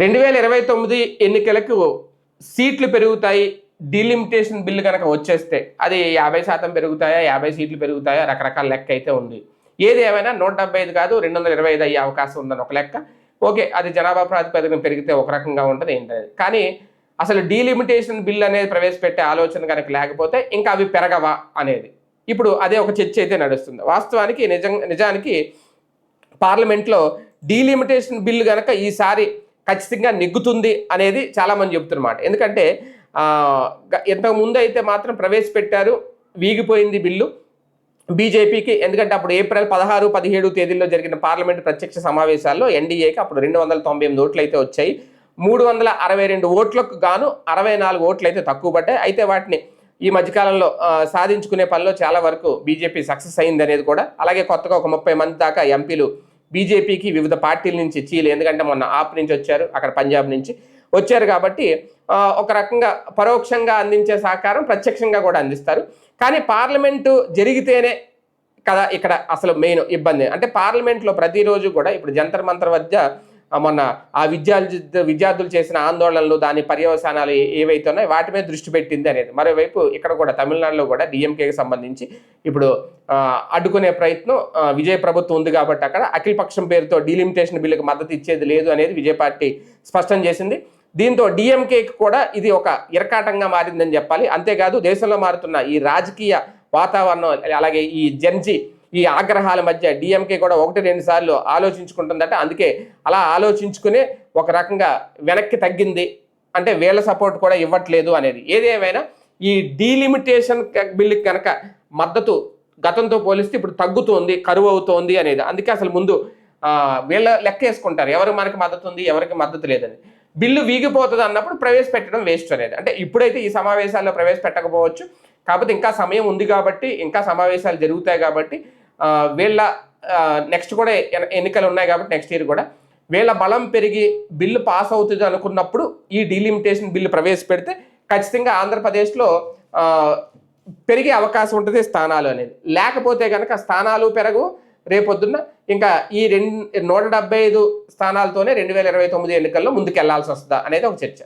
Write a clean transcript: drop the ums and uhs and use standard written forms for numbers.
2029 ఎన్నికలకు సీట్లు పెరుగుతాయి. డీలిమిటేషన్ బిల్లు కనుక వచ్చేస్తే అది 50% పెరుగుతాయా, 50 సీట్లు పెరుగుతాయా, రకరకాల లెక్క అయితే ఉంది. ఏది ఏమైనా 175 కాదు 225 అయ్యే అవకాశం ఉందని ఒక లెక్క. ఓకే, అది జనాభా ప్రాతిపదికన పెరిగితే ఒక రకంగా ఉంటుంది ఏంటనేది. కానీ అసలు డీలిమిటేషన్ బిల్ అనేది ప్రవేశపెట్టే ఆలోచన కనుక లేకపోతే ఇంకా అవి పెరగవా అనేది ఇప్పుడు అదే ఒక చర్చ అయితే నడుస్తుంది. వాస్తవానికి నిజానికి పార్లమెంట్లో డీలిమిటేషన్ బిల్లు కనుక ఈసారి ఖచ్చితంగా నెగ్గుతుంది అనేది చాలామంది చెప్తున్నమాట. ఎందుకంటే ఇంతకు ముందు అయితే మాత్రం ప్రవేశపెట్టారు, వీగిపోయింది బిల్లు బీజేపీకి. ఎందుకంటే అప్పుడు ఏప్రిల్ 16, 17 తేదీల్లో జరిగిన పార్లమెంట్ ప్రత్యక్ష సమావేశాల్లో ఎన్డీఏకి అప్పుడు 298 ఓట్లు అయితే వచ్చాయి. 362 ఓట్లకు గాను 64 ఓట్లు అయితే తక్కువ పడ్డాయి. అయితే వాటిని ఈ మధ్యకాలంలో సాధించుకునే పనిలో చాలా వరకు బీజేపీ సక్సెస్ అయింది అనేది కూడా. అలాగే కొత్తగా ఒక 30 మంది దాకా ఎంపీలు బీజేపీకి వివిధ పార్టీల నుంచి చీలి, ఎందుకంటే మొన్న ఆప్ నుంచి వచ్చారు, అక్కడ పంజాబ్ నుంచి వచ్చారు కాబట్టి ఒక రకంగా పరోక్షంగా అందించే సహకారం ప్రత్యక్షంగా కూడా అందిస్తారు. కానీ పార్లమెంటు జరిగితేనే కదా ఇక్కడ అసలు మెయిన్ ఇబ్బంది. అంటే పార్లమెంట్లో ప్రతిరోజు కూడా ఇప్పుడు జంతర్ మంతర్ వద్ద మొన్న ఆ విద్యార్థులు చేసిన ఆందోళనలు, దాని పర్యవసానాలు ఏవైతే ఉన్నాయో వాటి మీద దృష్టి పెట్టింది అనేది. మరోవైపు ఇక్కడ కూడా తమిళనాడులో కూడా డిఎంకేకి సంబంధించి ఇప్పుడు అడ్డుకునే ప్రయత్నం విజయ ప్రభుత్వం ఉంది కాబట్టి అక్కడ అఖిలపక్షం పేరుతో డీలిమిటేషన్ బిల్లుకి మద్దతు ఇచ్చేది లేదు అనేది విజయ పార్టీ స్పష్టం చేసింది. దీంతో డిఎంకేకి కూడా ఇది ఒక ఇరకాటంగా మారిందని చెప్పాలి. అంతేకాదు దేశంలో మారుతున్న ఈ రాజకీయ వాతావరణం, అలాగే ఈ జెన్జీ ఈ ఆగ్రహాల మధ్య డిఎంకే కూడా 1-2 సార్లు ఆలోచించుకుంటుందట. అందుకే అలా ఆలోచించుకునే ఒక రకంగా వెనక్కి తగ్గింది, అంటే వీళ్ళ సపోర్ట్ కూడా ఇవ్వట్లేదు అనేది. ఏదేమైనా ఈ డీలిమిటేషన్ బిల్లుకి కనుక మద్దతు గతంతో పోలిస్తే ఇప్పుడు తగ్గుతోంది, కరువు అవుతోంది అనేది. అందుకే అసలు ముందు వీళ్ళ లెక్క వేసుకుంటారు, ఎవరు మనకి మద్దతు ఉంది, ఎవరికి మద్దతు లేదని. బిల్లు వీగిపోతుంది అన్నప్పుడు ప్రవేశపెట్టడం వేస్ట్ అనేది. అంటే ఇప్పుడైతే ఈ సమావేశాల్లో ప్రవేశపెట్టకపోవచ్చు, కాకపోతే ఇంకా సమయం ఉంది కాబట్టి, ఇంకా సమావేశాలు జరుగుతాయి కాబట్టి, వీళ్ళ నెక్స్ట్ కూడా ఎన్నికలు ఉన్నాయి కాబట్టి నెక్స్ట్ ఇయర్ కూడా వీళ్ళ బలం పెరిగి బిల్లు పాస్ అవుతుంది అనుకున్నప్పుడు ఈ డీలిమిటేషన్ బిల్లు ప్రవేశపెడితే ఖచ్చితంగా ఆంధ్రప్రదేశ్లో పెరిగే అవకాశం ఉంటుంది స్థానాలు అనేది. లేకపోతే కనుక స్థానాలు పెరగు, రేపొద్దున్న ఇంకా ఈ 175 స్థానాలతోనే 2029 ఎన్నికల్లో ముందుకెళ్లాల్సి వస్తుందా అనేది ఒక చర్చ.